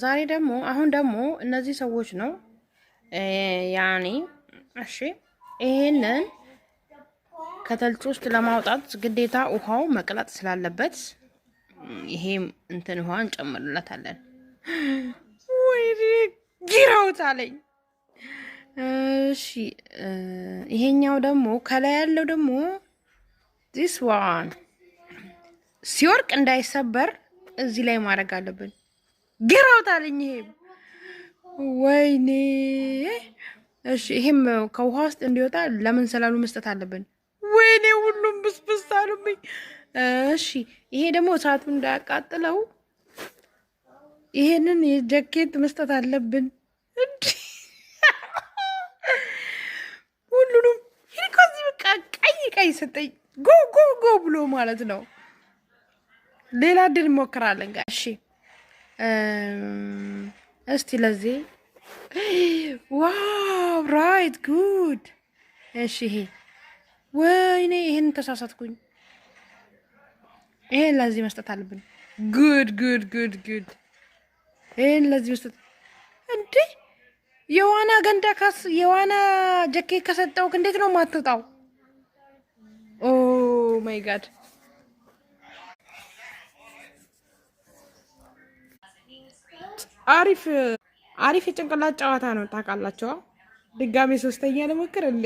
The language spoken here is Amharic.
ዛሬ ደግሞ አሁን ደግሞ እነዚህ ሰዎች ነው ያኔ እሺ ይሄንን ከተልጭ ውስጥ ለማውጣት ግዴታ ውሃው መቅላጥ ስላለበት ይሄ እንትን ውሃ እንጨምርለታለን። ወይ ጊራውት አለኝ። እሺ ይሄኛው ደግሞ ከላይ ያለው ደግሞ this one ሲወርቅ እንዳይሰበር እዚህ ላይ ማድረግ አለብን። ጊራውት አለኝ። ይሄ ወይኔ እሺ ይሄም ከውሃ ውስጥ እንዲወጣ ለምን ሰላሉ መስጠት አለብን። ወይኔ ሁሉም ብስብስ አሉብኝ። እሺ ይሄ ደግሞ እሳቱ እንዳያቃጥለው ይሄንን የጃኬት መስጠት አለብን። ሁሉንም ከዚህ በቃ ቀይ ሰጠኝ ጎ ጎ ጎ ብሎ ማለት ነው። ሌላ ድል እንሞክራለን ጋር እሺ እስቲ ለዚህ ዋው ራይት ጉድ። እሺ ይሄ ወይኔ ይሄን ተሳሳትኩኝ። ይሄን ለዚህ መስጠት አለብን። ጉድ ጉድ ጉድ ጉድ። ይሄን ለዚህ መስጠት እንዴ የዋና ገንዳ ካስ የዋና ጃኬት ከሰጠው እንዴት ነው ማትወጣው? ኦ ማይ ጋድ። አሪፍ የጭንቅላት ጨዋታ ነው ታውቃላችሁ። ድጋሜ ሶስተኛ ልሞክር እንዴ?